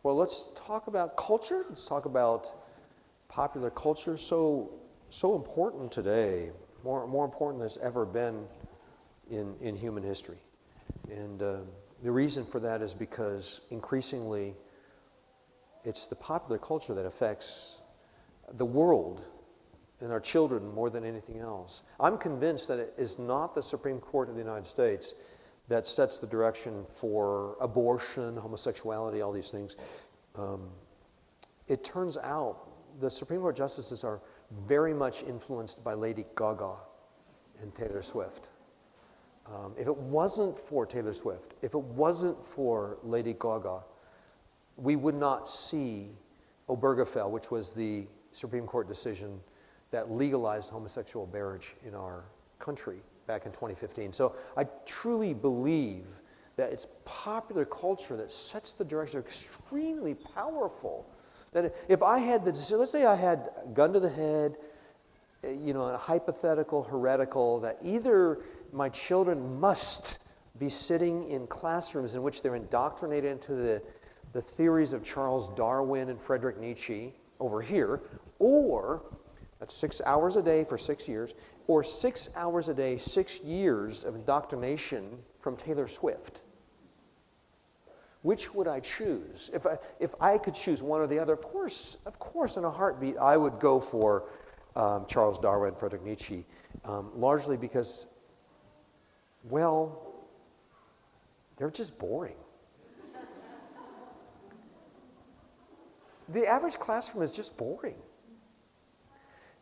Well, let's talk about culture. Let's talk about popular culture. So important today, more important than it's ever been in human history. And the reason for that is because increasingly it's the popular culture that affects the world and our children more than anything else. I'm convinced that it is not the Supreme Court of the United States that sets the direction for abortion, homosexuality, all these things. It turns out the Supreme Court justices are very much influenced by Lady Gaga and Taylor Swift. If it wasn't for Taylor Swift, if it wasn't for Lady Gaga, we would not see Obergefell, which was the Supreme Court decision that legalized homosexual marriage in our country back in 2015. So I truly believe that it's popular culture that sets the direction. They're extremely powerful. That if I had the decision, let's say I had a gun to the head, a hypothetical, heretical, that either my children must be sitting in classrooms in which they're indoctrinated into the theories of Charles Darwin and Friedrich Nietzsche over here, or that's 6 hours a day for 6 years, or 6 hours a day, 6 years of indoctrination from Taylor Swift. Which would I choose? If I could choose one or the other, of course, in a heartbeat, I would go for Charles Darwin, Friedrich Nietzsche, largely because, well, they're just boring. The average classroom is just boring.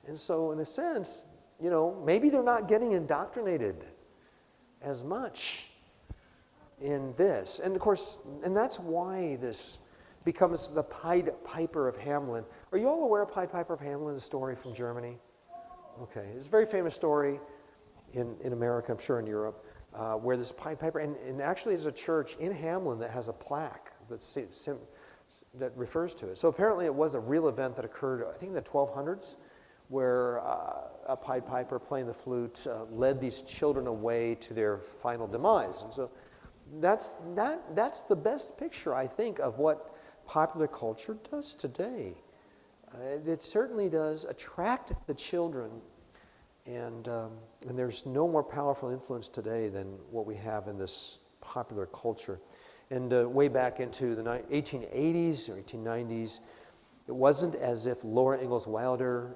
And so, in a sense, maybe they're not getting indoctrinated as much in this. And of course, and that's why this becomes the Pied Piper of Hamelin. Are you all aware of Pied Piper of Hamelin, the story from Germany? Okay, it's a very famous story in America, I'm sure in Europe, where this Pied Piper, and actually there's a church in Hamelin that has a plaque that refers to it. So apparently it was a real event that occurred, I think in the 1200s, where a Pied Piper playing the flute led these children away to their final demise. And so that's the best picture, I think, of what popular culture does today. It certainly does attract the children, and there's no more powerful influence today than what we have in this popular culture. And way back into the 1880s or 1890s, it wasn't as if Laura Ingalls Wilder,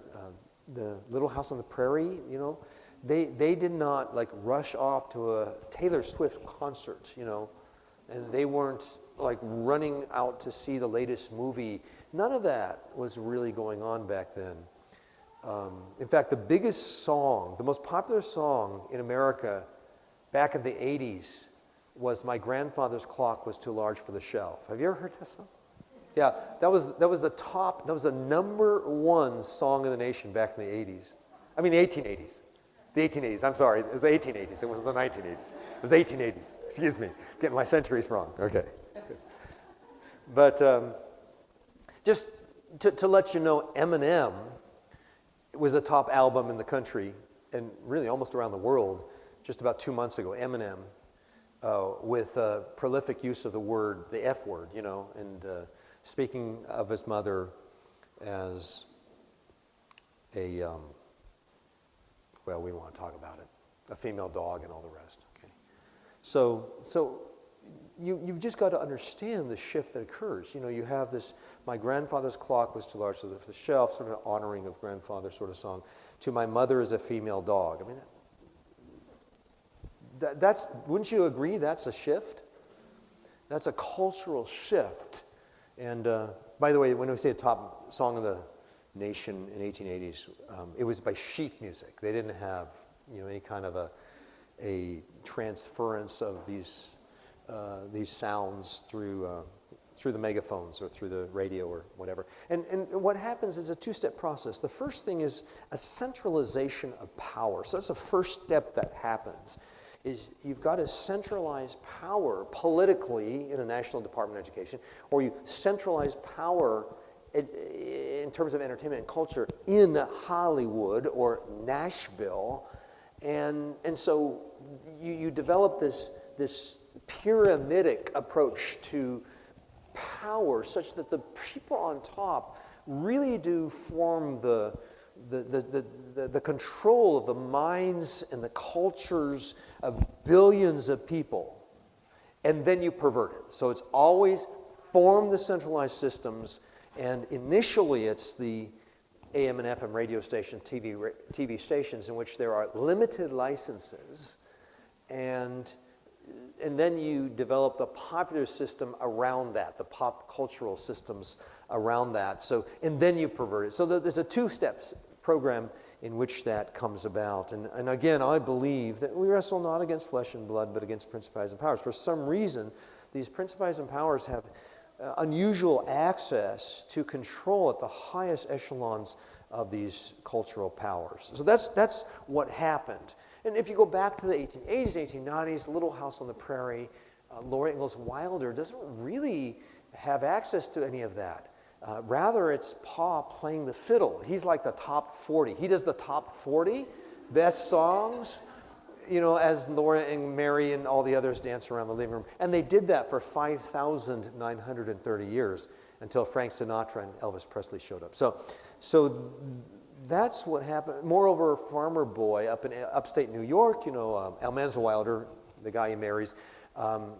the Little House on the Prairie, they did not like rush off to a Taylor Swift concert, and they weren't like running out to see the latest movie. None of that was really going on back then. In fact, the biggest song, the most popular song in America back in the 80s was My Grandfather's Clock Was Too Large for the Shelf. Have you ever heard that song? Yeah, that was the number one song in the nation back in the 80s. I mean, the 1880s. The 1880s, I'm sorry, it was the 1880s. It was the 1980s. It was the 1880s. Excuse me, getting my centuries wrong. Okay. But just to let you know, Eminem was a top album in the country and really almost around the world just about 2 months ago. Eminem, with prolific use of the F word, and speaking of his mother as a, well, we want to talk about it, a female dog and all the rest. Okay, so you've just got to understand the shift that occurs. You have this, My Grandfather's Clock Was Too Large for the Shelf, sort of an honoring of grandfather sort of song, to My Mother Is a Female Dog. I mean, that's, wouldn't you agree that's a shift? That's a cultural shift. And by the way, when we say a top song of the nation in 1880s, it was by sheet music. They didn't have any kind of a transference of these sounds through the megaphones or through the radio or whatever. And what happens is a two-step process. The first thing is a centralization of power. So that's the first step that happens. Is you've got to centralize power politically in a national department of education, or you centralize power in terms of entertainment and culture in Hollywood or Nashville, and so you develop this pyramidic approach to power such that the people on top really do form the control of the minds and the cultures of billions of people. And then you pervert it. So it's always form the centralized systems, and initially it's the AM and FM radio station, TV stations in which there are limited licenses, and then you develop the popular system around that, the pop cultural systems around that. So, and then you pervert it. So there's a two-step program in which that comes about. And again, I believe that we wrestle not against flesh and blood, but against principalities and powers. For some reason, these principalities and powers have unusual access to control at the highest echelons of these cultural powers. So that's what happened. And if you go back to the 1880s, 1890s, Little House on the Prairie, Laura Ingalls Wilder doesn't really have access to any of that. Rather, it's Pa playing the fiddle. He's like the top 40. He does the top 40 best songs, as Laura and Mary and all the others dance around the living room. And they did that for 5,930 years until Frank Sinatra and Elvis Presley showed up. So that's what happened. Moreover, Farmer Boy up in upstate New York, Almanza Wilder, the guy he marries,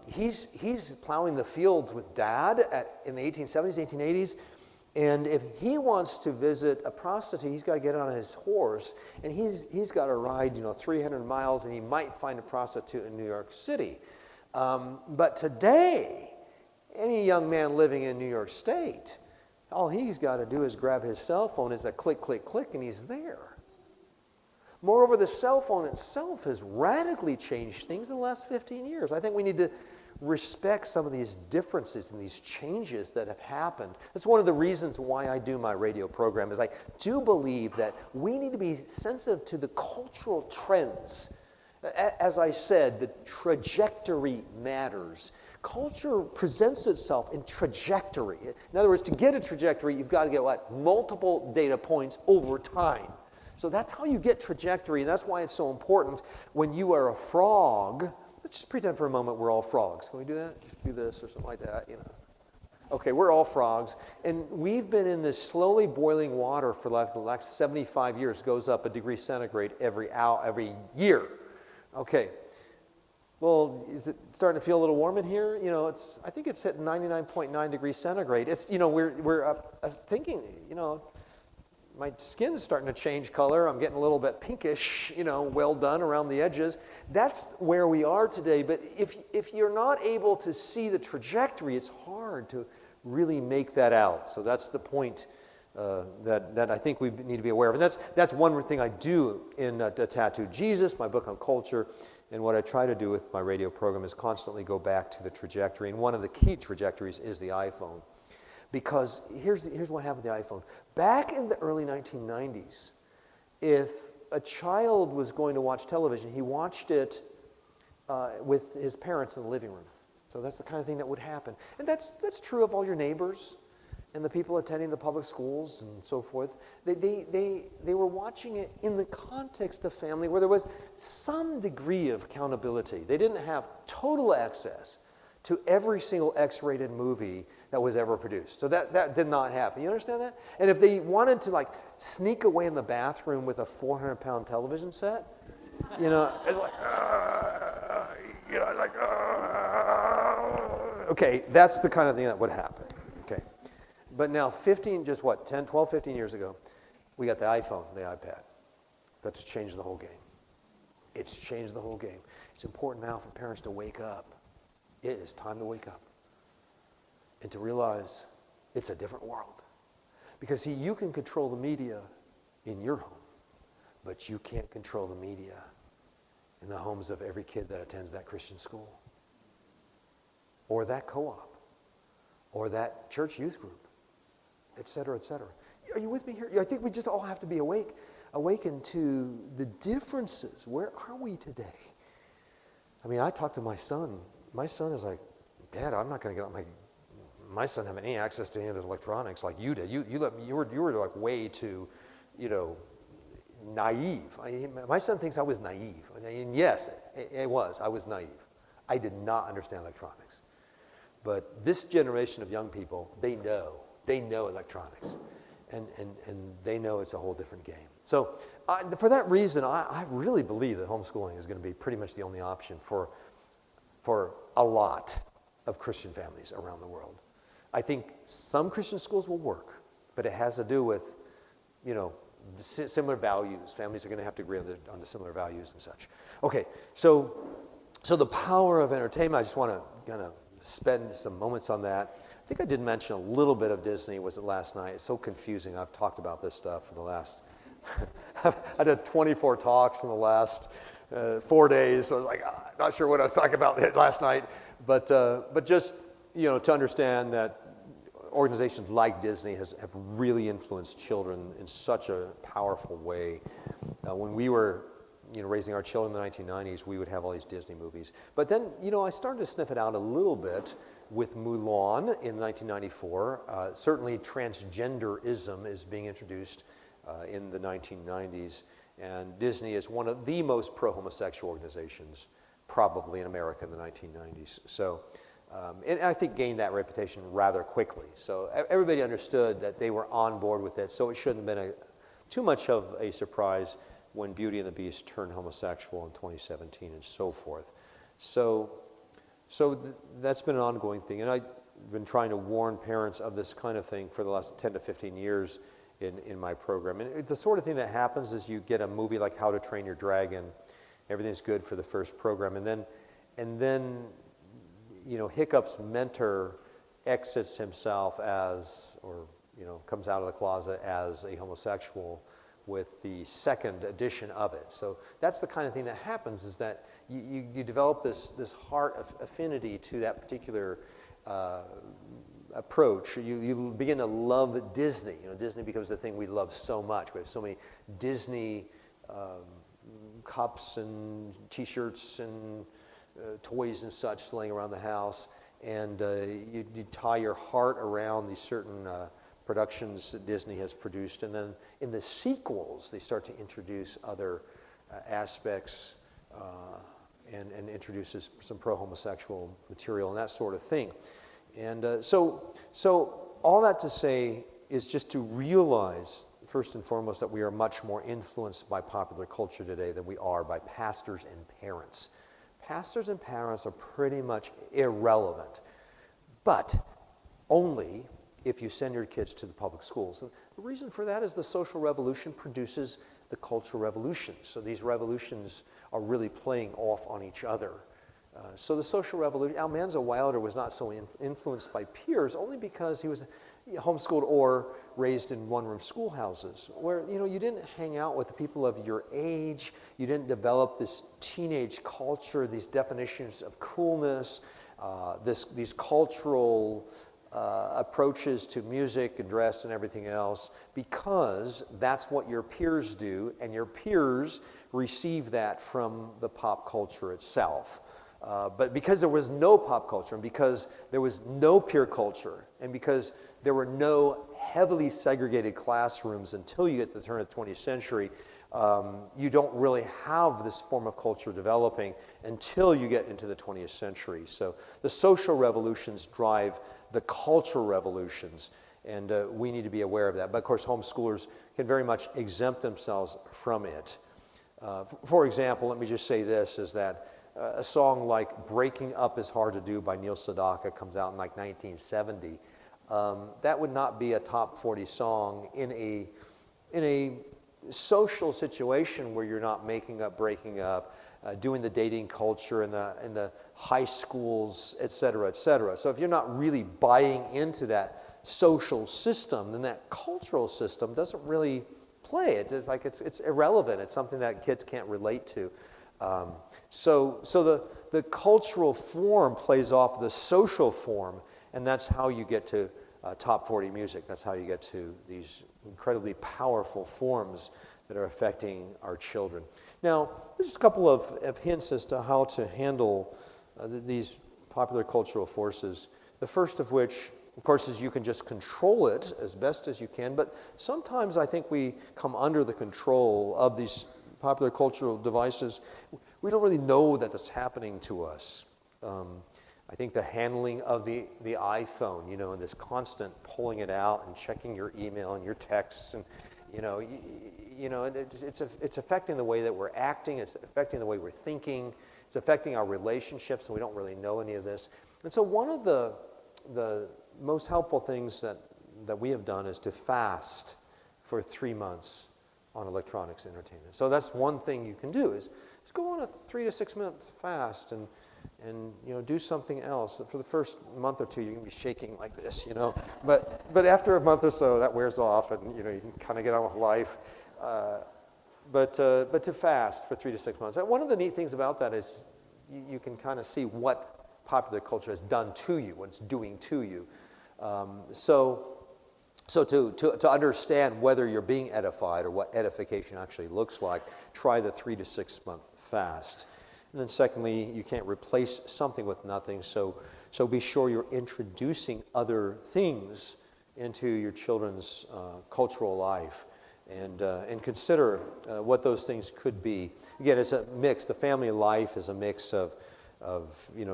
he's plowing the fields with Dad in the 1870s, 1880s. And if he wants to visit a prostitute, he's got to get on his horse, and he's got to ride 300 miles, and he might find a prostitute in New York City. But today, any young man living in New York State, all he's got to do is grab his cell phone. It's a click, click, click, and he's there. Moreover, the cell phone itself has radically changed things in the last 15 years. I think we need to respect some of these differences and these changes that have happened. That's one of the reasons why I do my radio program, is I do believe that we need to be sensitive to the cultural trends. As I said, the trajectory matters. Culture presents itself in trajectory. In other words, to get a trajectory, you've got to get what? Multiple data points over time. So that's how you get trajectory, and that's why it's so important when you are a frog. Let's just pretend for a moment we're all frogs. Can we do that? Just do this or something like that, Okay, we're all frogs, and we've been in this slowly boiling water for like the last 75 years. Goes up 1 degree centigrade every year. Okay. Well, is it starting to feel a little warm in here? I think it's hitting 99.9 degrees centigrade. It's, we're thinking, my skin's starting to change color. I'm getting a little bit pinkish, well done around the edges. That's where we are today. But if you're not able to see the trajectory, it's hard to really make that out. So that's the point that I think we need to be aware of. And that's one thing I do in Tattooed Jesus, my book on culture. And what I try to do with my radio program is constantly go back to the trajectory. And one of the key trajectories is the iPhone. Because here's what happened with the iPhone. Back in the early 1990s, if a child was going to watch television, he watched it with his parents in the living room. So that's the kind of thing that would happen. And that's true of all your neighbors and the people attending the public schools and so forth. They were watching it in the context of family where there was some degree of accountability. They didn't have total access to every single X-rated movie that was ever produced. So that did not happen. You understand that? And if they wanted to sneak away in the bathroom with a 400-pound television set, it's okay, that's the kind of thing that would happen. Okay. But now 15 years ago, we got the iPhone, the iPad. That's changed the whole game. It's changed the whole game. It's important now for parents to wake up. It is time to wake up and to realize it's a different world. Because, see, you can control the media in your home, but you can't control the media in the homes of every kid that attends that Christian school or that co-op or that church youth group, et cetera, et cetera. Are you with me here? I think we just all have to be awakened to the differences. Where are we today? I mean, I talk to my son. My son is like, Dad, I'm not going to get on my son have any access to any of the electronics like you did. You were like way too, naive. My son thinks I was naive. And yes, I was naive. I did not understand electronics. But this generation of young people, they know electronics, and they know it's a whole different game. So for that reason, I really believe that homeschooling is going to be pretty much the only option for a lot of Christian families around the world. I think some Christian schools will work, but it has to do with, similar values. Families are going to have to agree on the similar values and such. Okay, so the power of entertainment, I just want to kind of spend some moments on that. I think I did mention a little bit of Disney, was it last night? It's so confusing. I've talked about this stuff for the last, I did 24 talks in the last 4 days, so I was like, not sure what I was talking about last night, but just, to understand that organizations like Disney have really influenced children in such a powerful way. When we were raising our children in the 1990s, we would have all these Disney movies. But then, I started to sniff it out a little bit with Mulan in 1994. Certainly transgenderism is being introduced in the 1990s. And Disney is one of the most pro-homosexual organizations probably in America in the 1990s. So, and I think gained that reputation rather quickly. So everybody understood that they were on board with it. So it shouldn't have been too much of a surprise when Beauty and the Beast turned homosexual in 2017 and so forth. So that's been an ongoing thing. And I've been trying to warn parents of this kind of thing for the last 10 to 15 years in my program. And the sort of thing that happens is you get a movie like How to Train Your Dragon. Everything's good for the first program. And then Hiccup's mentor exits himself as, or comes out of the closet as a homosexual with the second edition of it. So that's the kind of thing that happens, is that you develop this heart of affinity to that particular approach. You begin to love Disney. Disney becomes the thing we love so much. We have so many Disney cups and T-shirts and toys and such laying around the house, and you tie your heart around these certain productions that Disney has produced, and then in the sequels they start to introduce other aspects and introduces some pro-homosexual material and that sort of thing. And so all that to say is just to realize, first and foremost, that we are much more influenced by popular culture today than we are by pastors and parents. Pastors and parents are pretty much irrelevant, but only if you send your kids to the public schools. And the reason for that is the social revolution produces the cultural revolution. So these revolutions are really playing off on each other. So the social revolution, Almanza Wilder was not so influenced by peers only because he was homeschooled or raised in one-room schoolhouses where, you didn't hang out with the people of your age. You didn't develop this teenage culture, these definitions of coolness, these cultural approaches to music and dress and everything else, because that's what your peers do, and your peers receive that from the pop culture itself. But because there was no pop culture, and because there was no peer culture, and because there were no heavily segregated classrooms until you get to the turn of the 20th century, you don't really have this form of culture developing until you get into the 20th century. So the social revolutions drive the cultural revolutions, and we need to be aware of that. But of course, homeschoolers can very much exempt themselves from it. For example, let me just say this, is that a song like Breaking Up Is Hard to Do by Neil Sedaka comes out in like 1970. That would not be a top 40 song in a social situation where you're not making up, breaking up, doing the dating culture in the high schools, et cetera, et cetera. So if you're not really buying into that social system, then that cultural system doesn't really play. It's like it's irrelevant. It's something that kids can't relate to. So the cultural form plays off the social form, and that's how you get to top 40 music. That's how you get to these incredibly powerful forms that are affecting our children. Now, there's just a couple of hints as to how to handle these popular cultural forces. The first of which, of course, is you can just control it as best as you can, but sometimes I think we come under the control of these popular cultural devices. We don't really know that that's happening to us. I think the handling of the iPhone, and this constant pulling it out and checking your email and your texts, and it's affecting the way that we're acting. It's affecting the way we're thinking. It's affecting our relationships, and we don't really know any of this. And so one of the most helpful things that we have done is to fast for 3 months on electronics entertainment. So that's one thing you can do is go on a 3 to 6 month fast and do something else. For the first month or two, you're going to be shaking like this, But after a month or so, that wears off, and you can kind of get on with life. But to fast for 3 to 6 months. One of the neat things about that is you can kind of see what popular culture has done to you, what it's doing to you. So to understand whether you're being edified or what edification actually looks like, try the 3 to 6 month fast. And then secondly, you can't replace something with nothing, so be sure you're introducing other things into your children's cultural life, and consider what those things could be. Again, it's a mix. The family life is a mix of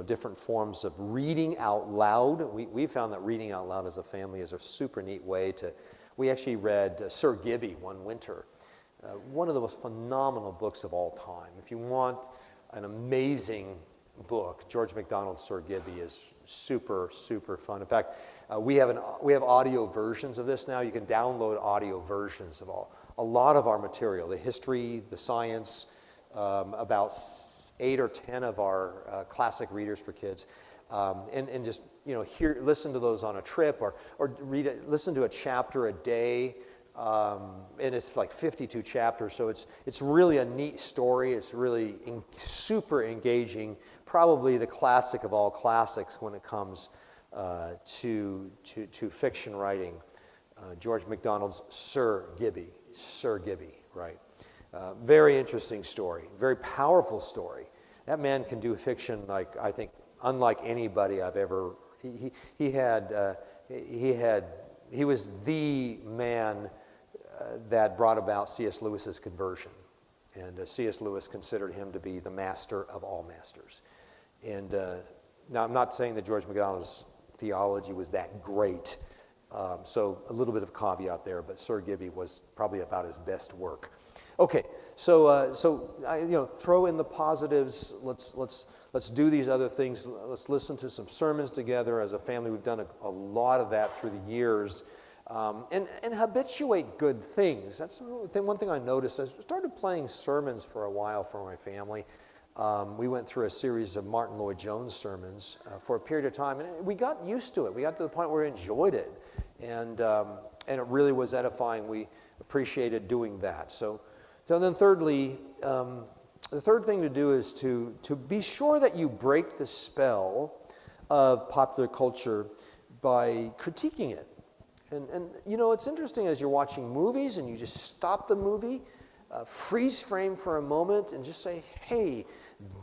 different forms of reading out loud. We found that reading out loud as a family is a super neat way to. We actually read Sir Gibby one winter, one of the most phenomenal books of all time. If you want an amazing book, George MacDonald's Sir Gibby is super, super fun. In fact, we have audio versions of this now. You can download audio versions of a lot of our material, the history, the science, about 8 or 10 of our classic readers for kids, and just listen to those on a trip, or listen to a chapter a day. And it's like 52 chapters, so it's really a neat story. It's really super engaging, probably the classic of all classics when it comes to fiction writing. George MacDonald's Sir Gibby, right? Very interesting story, very powerful story. That man can do fiction like, I think, unlike anybody I've ever. He was the man that brought about C.S. Lewis's conversion. And C.S. Lewis considered him to be the master of all masters. And now I'm not saying that George MacDonald's theology was that great, so a little bit of caveat there, but Sir Gibby was probably about his best work. Okay, so throw in the positives. Let's do these other things. Let's listen to some sermons together as a family. We've done a lot of that through the years. And habituate good things. That's one thing I noticed. I started playing sermons for a while for my family. We went through a series of Martin Lloyd-Jones sermons for a period of time, and we got used to it. We got to the point where we enjoyed it, and it really was edifying. We appreciated doing that. So then thirdly, the third thing to do is to be sure that you break the spell of popular culture by critiquing it. And it's interesting as you're watching movies and you just stop the movie, freeze frame for a moment and just say, hey,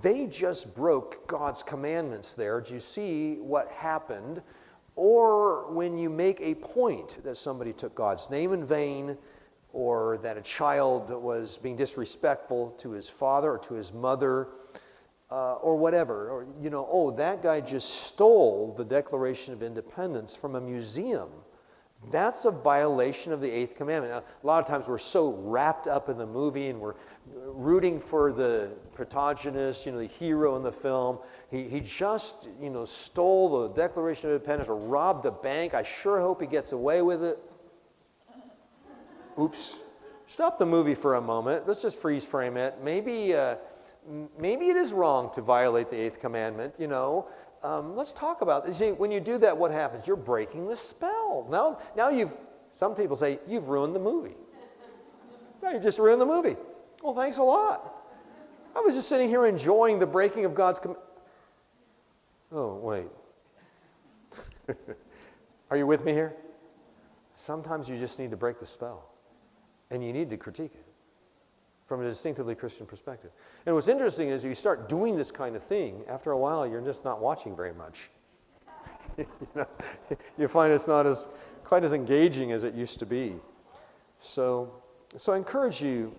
they just broke God's commandments there. Do you see what happened? Or when you make a point that somebody took God's name in vain, or that a child was being disrespectful to his father or to his mother, or whatever, or, that guy just stole the Declaration of Independence from a museum. That's a violation of the 8th commandment. Now, a lot of times we're so wrapped up in the movie and we're rooting for the protagonist, the hero in the film. He just, stole the Declaration of Independence or robbed a bank. I sure hope he gets away with it. Oops. Stop the movie for a moment. Let's just freeze frame it. Maybe it is wrong to violate the 8th commandment, Let's talk about this. See, when you do that, what happens? You're breaking the spell. Now some people say, you've ruined the movie. Now you just ruined the movie. Well, thanks a lot. I was just sitting here enjoying the breaking of God's command. Oh, wait. Are you with me here? Sometimes you just need to break the spell. And you need to critique it from a distinctively Christian perspective. And what's interesting is you start doing this kind of thing, after a while you're just not watching very much. You find it's not quite as engaging as it used to be. So I encourage you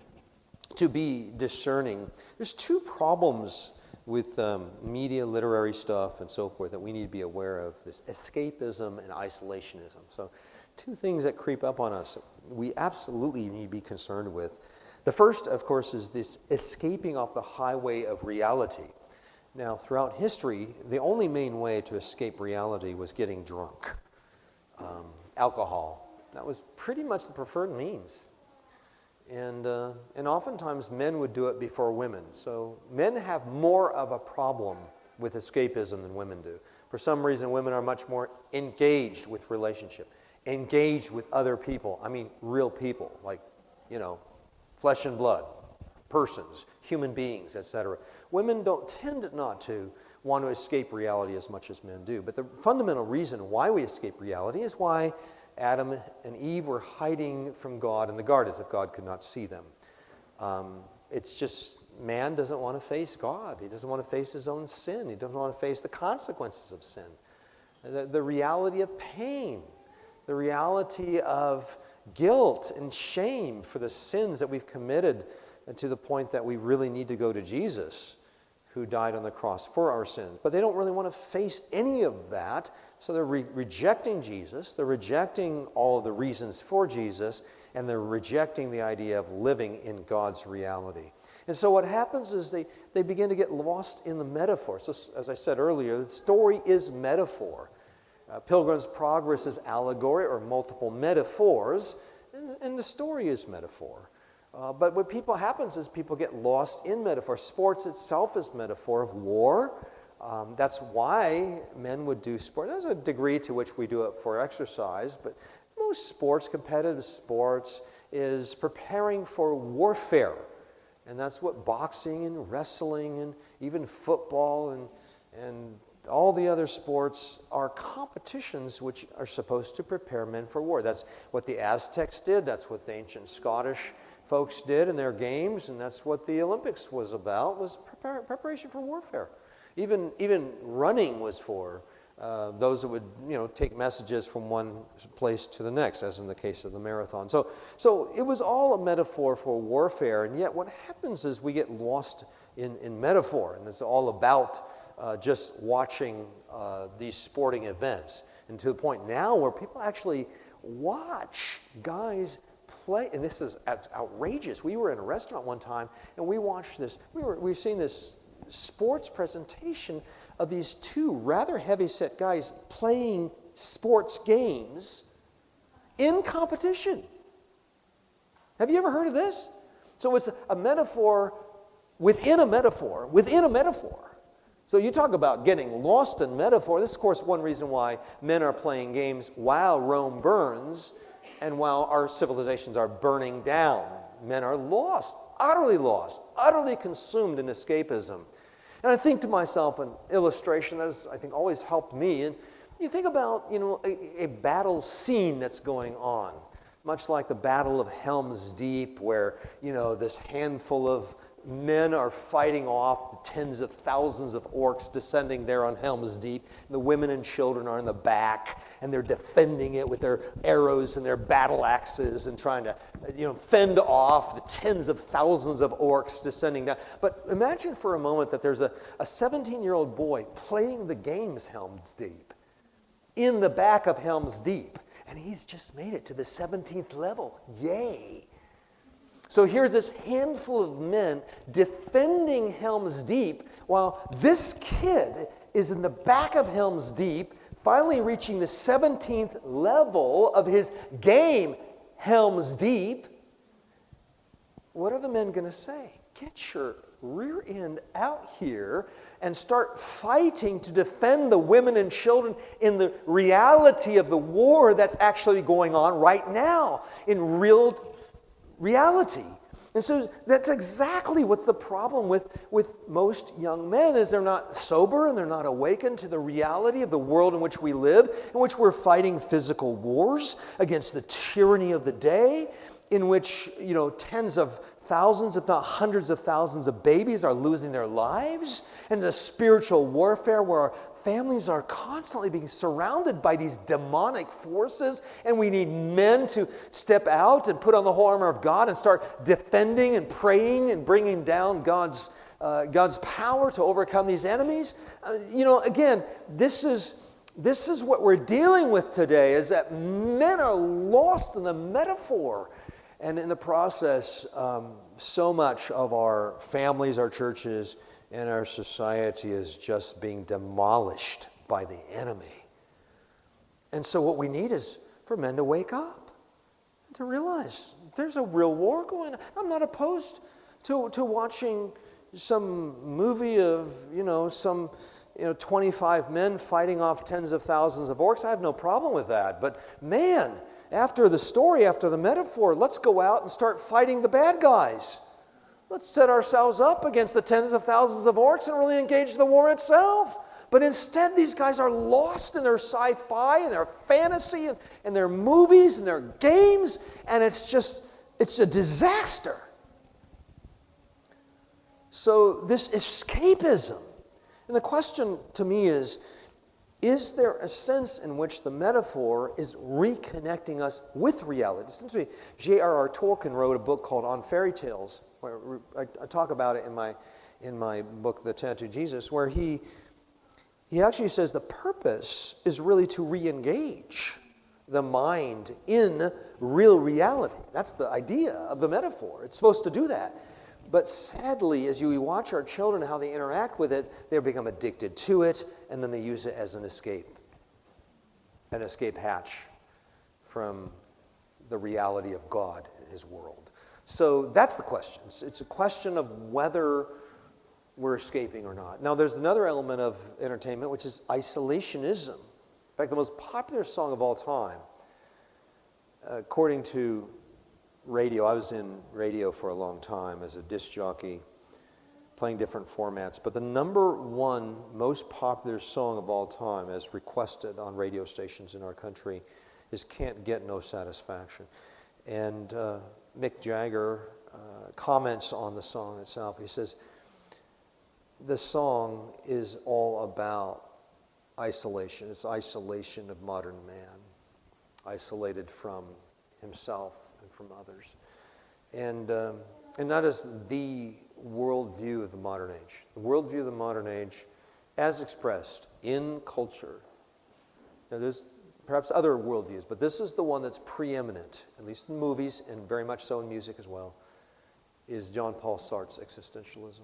to be discerning. There's two problems with media, literary stuff, and so forth that we need to be aware of, this escapism and isolationism. So two things that creep up on us we absolutely need to be concerned with. The first, of course, is this escaping off the highway of reality. Now, throughout history, the only main way to escape reality was getting drunk. Alcohol. That was pretty much the preferred means. And oftentimes men would do it before women. So men have more of a problem with escapism than women do. For some reason, women are much more engaged with relationship, engaged with other people. I mean, real people, like, flesh and blood, persons, human beings, etc. Women don't tend not to want to escape reality as much as men do. But the fundamental reason why we escape reality is why Adam and Eve were hiding from God in the garden, as if God could not see them. It's just man doesn't want to face God. He doesn't want to face his own sin. He doesn't want to face the consequences of sin. The reality of pain, the reality of guilt and shame for the sins that we've committed, to the point that we really need to go to Jesus, who died on the cross for our sins. But they don't really want to face any of that, so they're rejecting Jesus, they're rejecting all of the reasons for Jesus, and they're rejecting the idea of living in God's reality. And so what happens is they begin to get lost in the metaphor. So as I said earlier, the story is metaphor. Pilgrim's Progress is allegory or multiple metaphors, and the story is metaphor. But what happens is people get lost in metaphor. Sports itself is metaphor of war. That's why men would do sport. There's a degree to which we do it for exercise, but most sports, competitive sports, is preparing for warfare. And that's what boxing and wrestling and even football and all the other sports are, competitions which are supposed to prepare men for war. That's what the Aztecs did. That's what the ancient Scottish folks did in their games, and that's what the Olympics was about, was preparation for warfare. Even running was for those that would take messages from one place to the next, as in the case of the marathon. So it was all a metaphor for warfare, and yet what happens is we get lost in metaphor, and it's all about just watching these sporting events, and to the point now where people actually watch guys play, and this is outrageous. We were in a restaurant one time, and we watched this. We've seen this sports presentation of these two rather heavy-set guys playing sports games in competition. Have you ever heard of this? So it's a metaphor within a metaphor within a metaphor. So you talk about getting lost in metaphor. This is, of course, one reason why men are playing games while Rome burns and while our civilizations are burning down. Men are lost, utterly consumed in escapism. And I think to myself, an illustration that has, I think, always helped me. And you think about, a battle scene that's going on, much like the Battle of Helm's Deep, where, this handful of men are fighting off the tens of thousands of orcs descending there on Helm's Deep. The women and children are in the back, and they're defending it with their arrows and their battle axes and trying to, fend off the tens of thousands of orcs descending down. But imagine for a moment that there's a 17-year-old boy playing the games Helm's Deep in the back of Helm's Deep, and he's just made it to the 17th level. Yay! So here's this handful of men defending Helm's Deep while this kid is in the back of Helm's Deep, finally reaching the 17th level of his game, Helm's Deep. What are the men going to say? Get your rear end out here and start fighting to defend the women and children in the reality of the war that's actually going on right now, in real reality. And so that's exactly what's the problem with most young men, is they're not sober and they're not awakened to the reality of the world in which we live, in which we're fighting physical wars against the tyranny of the day, in which tens of thousands, if not hundreds of thousands of babies are losing their lives, and the spiritual warfare where our families are constantly being surrounded by these demonic forces, and we need men to step out and put on the whole armor of God and start defending and praying and bringing down God's God's power to overcome these enemies. Again, this is what we're dealing with today, is that men are lost in the metaphor. And in the process, so much of our families, our churches, and our society is just being demolished by the enemy. And so what we need is for men to wake up, to realize there's a real war going on. I'm not opposed to watching some movie of, 25 men fighting off tens of thousands of orcs. I have no problem with that. But man, after the story, after the metaphor, let's go out and start fighting the bad guys. Let's set ourselves up against the tens of thousands of orcs and really engage the war itself. But instead, these guys are lost in their sci-fi and their fantasy and their movies and their games, and it's a disaster. So this escapism, and the question to me is there a sense in which the metaphor is reconnecting us with reality? Essentially, J.R.R. Tolkien wrote a book called On Fairy Tales, where I talk about it in my book, The Tattooed Jesus, where he actually says the purpose is really to re-engage the mind in real reality. That's the idea of the metaphor. It's supposed to do that. But sadly, as we watch our children, how they interact with it, they become addicted to it, and then they use it as an escape hatch from the reality of God and His world. So that's the question. It's a question of whether we're escaping or not. Now, there's another element of entertainment, which is isolationism. In fact, the most popular song of all time, according to radio, I was in radio for a long time as a disc jockey, playing different formats, but the number one most popular song of all time, as requested on radio stations in our country, is Can't Get No Satisfaction. And Mick Jagger comments on the song itself. He says, the song is all about isolation. It's isolation of modern man, isolated from himself and from others. And that is the worldview of the modern age. The worldview of the modern age, as expressed in culture. Now, there's perhaps other worldviews, but this is the one that's preeminent, at least in movies and very much so in music as well, is John Paul Sartre's existentialism,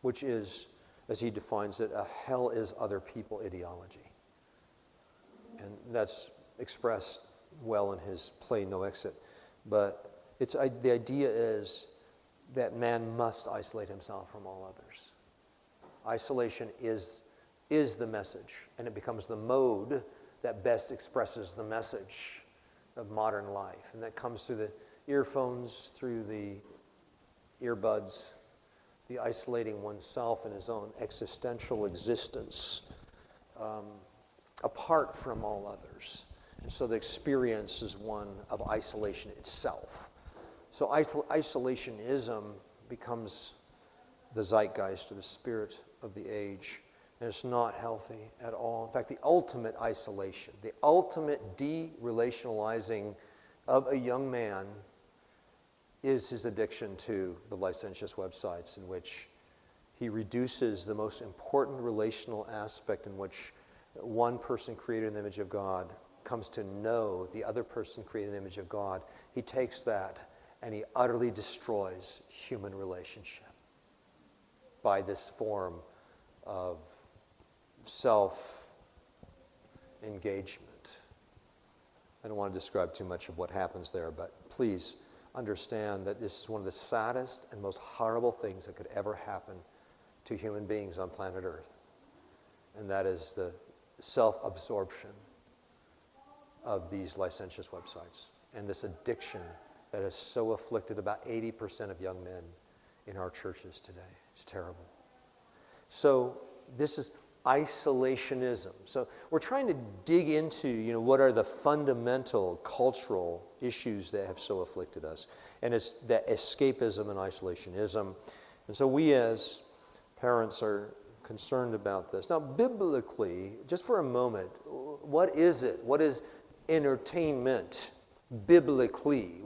which is, as he defines it, a hell is other people ideology. And that's expressed well in his play No Exit. But the idea is that man must isolate himself from all others. Isolation is the message, and it becomes the mode that best expresses the message of modern life. And that comes through the earphones, through the earbuds, the isolating oneself in his own existential existence, apart from all others. And so the experience is one of isolation itself. So isolationism becomes the zeitgeist or the spirit of the age. And it's not healthy at all. In fact, the ultimate isolation, the ultimate de-relationalizing of a young man is his addiction to the licentious websites, in which he reduces the most important relational aspect in which one person created in the image of God comes to know the other person created in the image of God. He takes that and he utterly destroys human relationship by this form of self-engagement. I don't want to describe too much of what happens there, but please understand that this is one of the saddest and most horrible things that could ever happen to human beings on planet Earth. And that is the self-absorption of these licentious websites and this addiction that has so afflicted about 80% of young men in our churches today. It's terrible. So this is isolationism. So we're trying to dig into, what are the fundamental cultural issues that have so afflicted us. And it's that escapism and isolationism. And so we as parents are concerned about this. Now, biblically, just for a moment, what is it? What is entertainment biblically?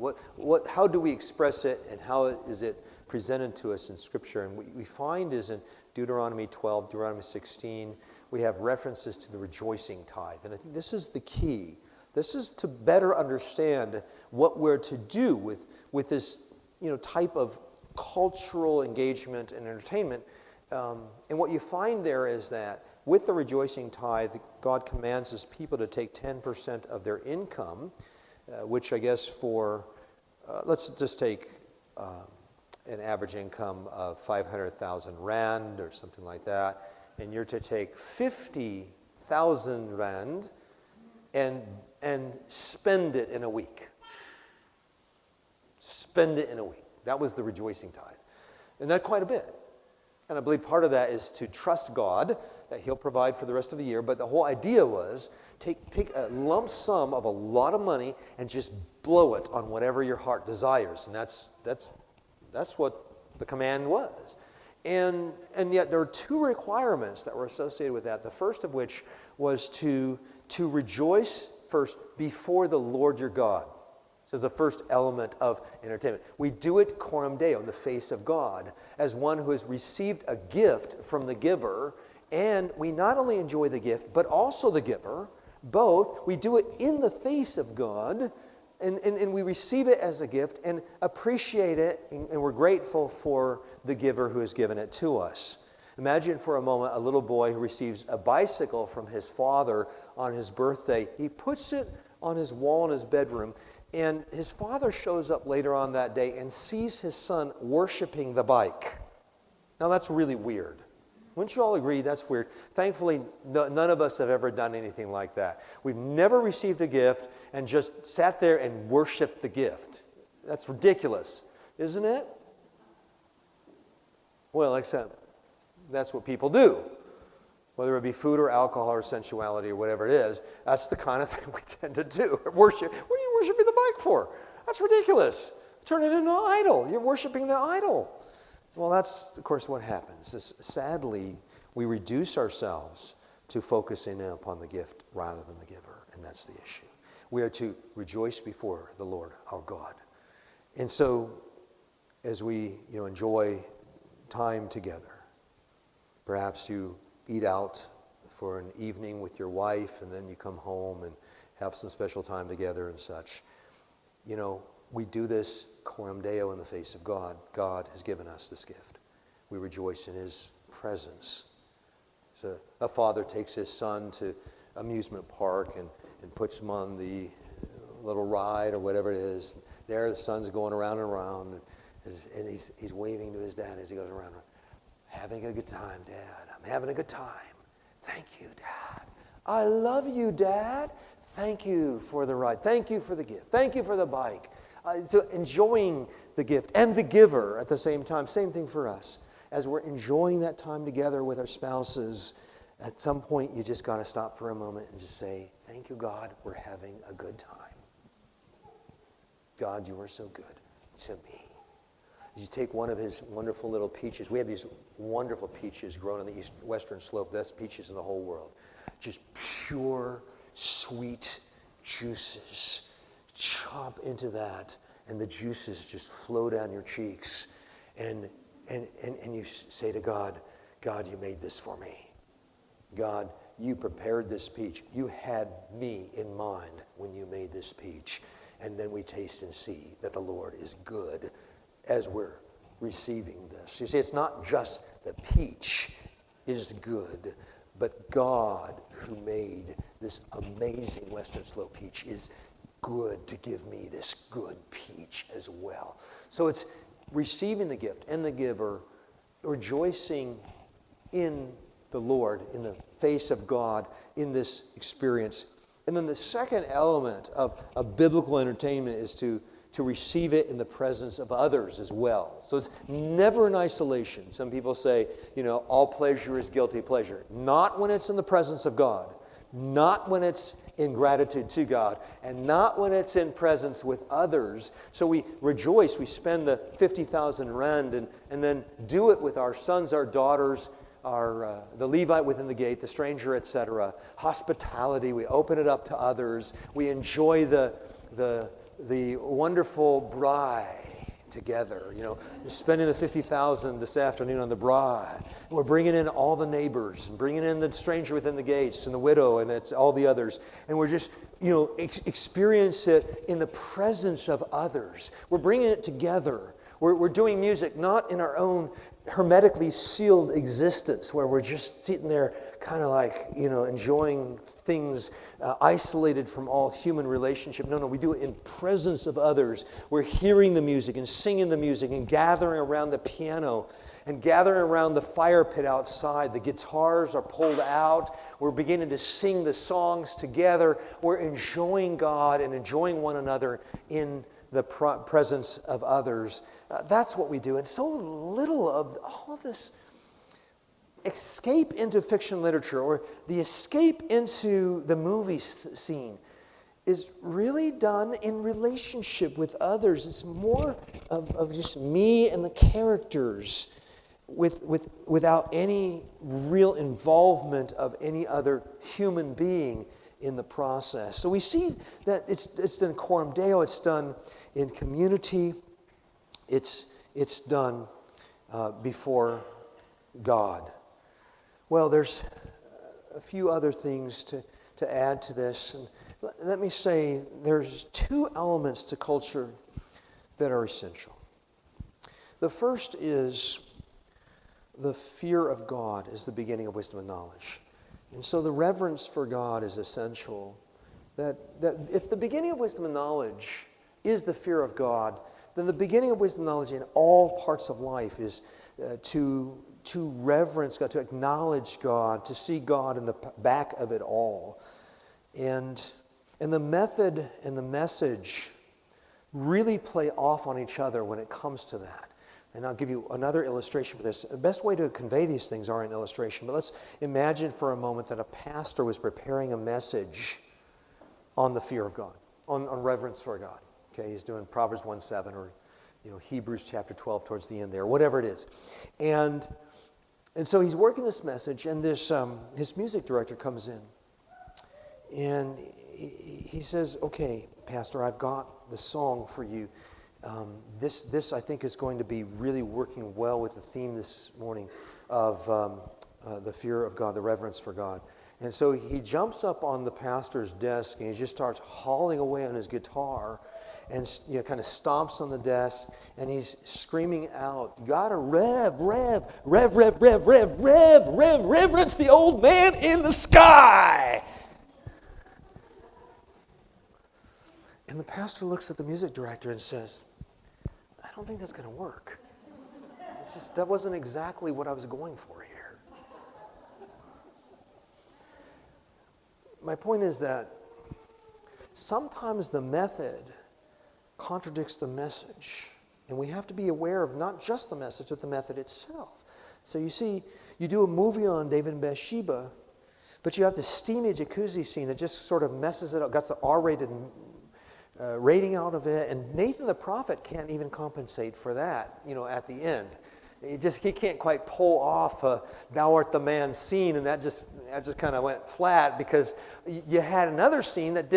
How do we express it, and how is it presented to us in Scripture. And we find is in Deuteronomy 12, Deuteronomy 16, we have references to the rejoicing tithe. And I think this is the key. This is to better understand what we're to do with this type of cultural engagement and entertainment. And what you find there is that with the rejoicing tithe, God commands his people to take 10% of their income, which I guess let's just take an average income of 500,000 rand or something like that, and you're to take 50,000 rand and spend it in a week. Spend it in a week. That was the rejoicing tithe. And that's quite a bit. And I believe part of that is to trust God that he'll provide for the rest of the year. But the whole idea was take a lump sum of a lot of money and just blow it on whatever your heart desires. And that's what the command was. And yet there are two requirements that were associated with that. The first of which was to rejoice first before the Lord your God. So it's the first element of entertainment. We do it coram Deo, in the face of God, as one who has received a gift from the giver, and we not only enjoy the gift, but also the giver, both. We do it in the face of God, and we receive it as a gift and appreciate it, and we're grateful for the giver who has given it to us. Imagine for a moment a little boy who receives a bicycle from his father on his birthday. He puts it on his wall in his bedroom, and his father shows up later on that day and sees his son worshiping the bike. Now that's really weird. Wouldn't you all agree that's weird? Thankfully, none of us have ever done anything like that. We've never received a gift and just sat there and worshiped the gift. That's ridiculous, isn't it? Well, except that's what people do. Whether it be food or alcohol or sensuality or whatever it is, that's the kind of thing we tend to do. Worship. What are you worshiping the bike for? That's ridiculous. Turn it into an idol. You're worshiping the idol. Well, that's, of course, what happens. Sadly, we reduce ourselves to focusing upon the gift rather than the giver, and that's the issue. We are to rejoice before the Lord our God. And so, as we enjoy time together, perhaps you eat out for an evening with your wife, and then you come home and have some special time together and such. We do this coram Deo in the face of God. God has given us this gift. We rejoice in his presence. So a father takes his son to amusement park and puts him on the little ride or whatever it is. There the son's going around and around, and he's waving to his dad as he goes around. Having a good time, Dad. I'm having a good time. Thank you, Dad. I love you, Dad. Thank you for the ride. Thank you for the gift. Thank you for the bike. So enjoying the gift and the giver at the same time. Same thing for us. As we're enjoying that time together with our spouses, at some point you just got to stop for a moment and just say, thank you, God, we're having a good time. God, you are so good to me. You take one of his wonderful little peaches. We have these wonderful peaches grown on the western slope. Best peaches in the whole world. Just pure, sweet juices. Chomp into that, and the juices just flow down your cheeks. And you say to God, God, you made this for me. God, you prepared this peach. You had me in mind when you made this peach. And then we taste and see that the Lord is good as we're receiving this. You see, it's not just the peach is good, but God who made this amazing Western Slope peach is good to give me this good peach as well. So it's receiving the gift and the giver, rejoicing in the Lord, in the face of God, in this experience. And then the second element of biblical entertainment is to receive it in the presence of others as well. So it's never in isolation. Some people say, all pleasure is guilty pleasure. Not when it's in the presence of God. Not when it's in gratitude to God, and not when it's in presence with others. So we rejoice, we spend the 50,000 rand and then do it with our sons, our daughters, the Levite within the gate, the stranger, etc. Hospitality, we open it up to others. We enjoy the wonderful braai together. You know, we're spending the $50,000 this afternoon on the bride. We're bringing in all the neighbors and bringing in the stranger within the gates and the widow and it's all the others. And we're just, you know, experience it in the presence of others. We're bringing it together. We're doing music not in our own hermetically sealed existence where we're just sitting there kind of like, you know, enjoying things isolated from all human relationship. No, we do it in presence of others. We're hearing the music and singing the music and gathering around the piano and gathering around the fire pit outside. The guitars are pulled out. We're beginning to sing the songs together. We're enjoying God and enjoying one another in the presence of others. That's what we do. And so little of all of this escape into fiction literature or the escape into the movie scene is really done in relationship with others. It's more of just me and the characters without any real involvement of any other human being in the process. So we see that it's done coram deo, it's done in community, it's done before God. Well, there's a few other things to add to this. And let me say there's two elements to culture that are essential. The first is the fear of God is the beginning of wisdom and knowledge. And so the reverence for God is essential. That if the beginning of wisdom and knowledge is the fear of God, then the beginning of wisdom and knowledge in all parts of life is to reverence God, to acknowledge God, to see God in the back of it all. And the method and the message really play off on each other when it comes to that. And I'll give you another illustration for this. The best way to convey these things are in illustration. But let's imagine for a moment that a pastor was preparing a message on the fear of God, on reverence for God. Okay, he's doing Proverbs 1:7 or Hebrews chapter 12 towards the end there, whatever it is. And so he's working this message, and this his music director comes in. And he says, okay, Pastor, I've got the song for you. This I think is going to be really working well with the theme this morning of the fear of God, the reverence for God. And so he jumps up on the pastor's desk and he just starts hauling away on his guitar and kind of stomps on the desk and he's screaming out, "You gotta reverence the old man in the sky." And the pastor looks at the music director and says, "I don't think that's going to work. That wasn't exactly what I was going for here." My point is that sometimes the method contradicts the message. And we have to be aware of not just the message, but the method itself. So you see, you do a movie on David and Bathsheba, but you have this steamy jacuzzi scene that just sort of messes it up, got the R-rated rating out of it, and Nathan the prophet can't even compensate for that, at the end. He can't quite pull off a "thou art the man" scene, and that just kind of went flat because you had another scene that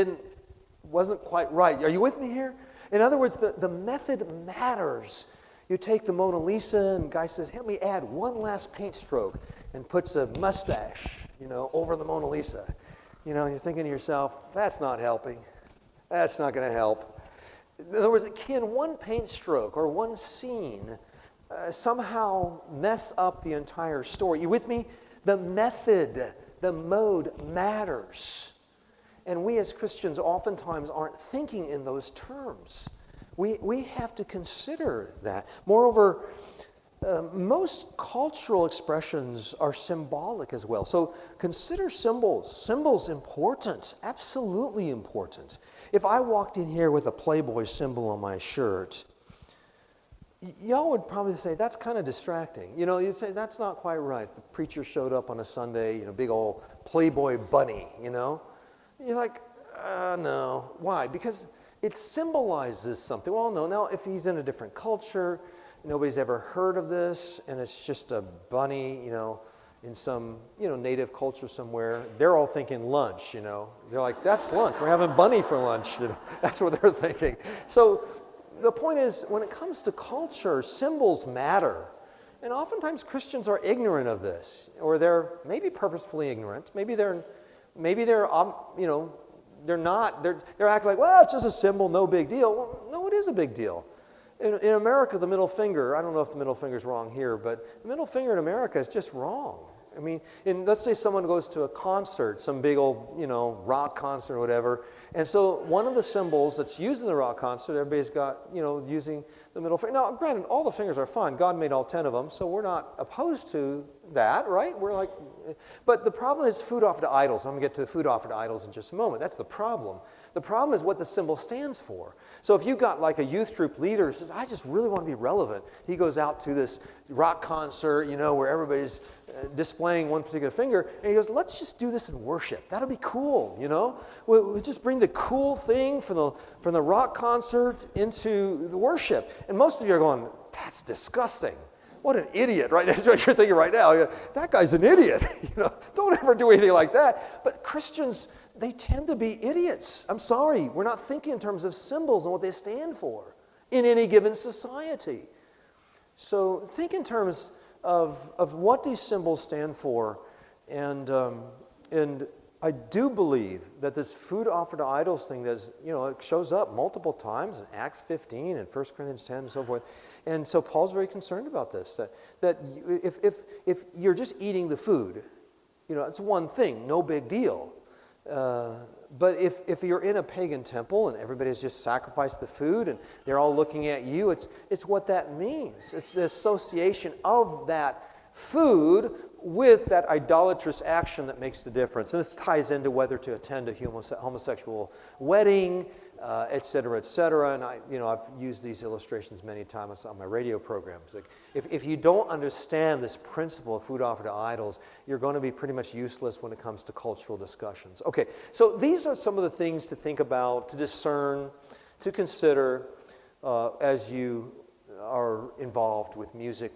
wasn't quite right. Are you with me here? In other words, the method matters. You take the Mona Lisa, and the guy says, "Help me add one last paint stroke," and puts a mustache, over the Mona Lisa. You're thinking to yourself, that's not helping. That's not going to help. In other words, can one paint stroke or one scene somehow mess up the entire story? You with me? The method, the mode matters. And we as Christians oftentimes aren't thinking in those terms. We have to consider that. Moreover, most cultural expressions are symbolic as well. So consider symbols. Symbols important, absolutely important. If I walked in here with a Playboy symbol on my shirt, y'all would probably say, that's kind of distracting. You'd say, that's not quite right. The preacher showed up on a Sunday, big old Playboy bunny, You're like, no. Why? Because it symbolizes something. Well, no. Now, if he's in a different culture, nobody's ever heard of this, and it's just a bunny, in some, native culture somewhere, they're all thinking lunch, They're like, that's lunch. We're having bunny for lunch. That's what they're thinking. So the point is, when it comes to culture, symbols matter. And oftentimes Christians are ignorant of this, or they're maybe purposefully ignorant. Maybe they're they're not. They're acting like, well, it's just a symbol, no big deal. Well, no, it is a big deal. In America, the middle finger, I don't know if the middle finger is wrong here, but the middle finger in America is just wrong. I mean, let's say someone goes to a concert, some big old, rock concert or whatever, and so one of the symbols that's used in the rock concert, everybody's got, using the middle finger. Now, granted, all the fingers are fine. God made all 10 of them, so we're not opposed to that, right? But the problem is food offered to idols. I'm going to get to food offered to idols in just a moment. That's the problem. The problem is what the symbol stands for. So if you've got like a youth group leader who says, I just really want to be relevant. He goes out to this rock concert, where everybody's displaying one particular finger, and he goes, let's just do this in worship. That'll be cool, We'll just bring the cool thing from the rock concert into the worship. And most of you are going, that's disgusting. What an idiot, right? That's what you're thinking right now. That guy's an idiot. Don't ever do anything like that. But Christians, they tend to be idiots. I'm sorry. We're not thinking in terms of symbols and what they stand for in any given society. So think in terms of what these symbols stand for. And I do believe that this food offered to idols thing, it shows up multiple times in Acts 15 and 1 Corinthians 10 and so forth. And so Paul's very concerned about this, that if you're just eating the food, it's one thing, no big deal. But if you're in a pagan temple and everybody's just sacrificed the food and they're all looking at you, it's what that means. It's the association of that food with that idolatrous action that makes the difference. And this ties into whether to attend a homosexual wedding, et cetera, et cetera. And I've used these illustrations many times on my radio programs. Like, if you don't understand this principle of food offered to idols, you're going to be pretty much useless when it comes to cultural discussions. Okay, so these are some of the things to think about, to discern, to consider as you are involved with music,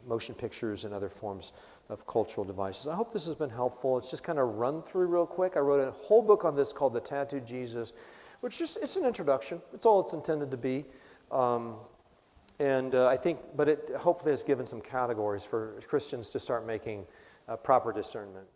motion pictures, and other forms of cultural devices. I hope this has been helpful. It's just kind of run through real quick. I wrote a whole book on this called The Tattooed Jesus, which it's an introduction. It's all it's intended to be. I think, but it hopefully has given some categories for Christians to start making proper discernment.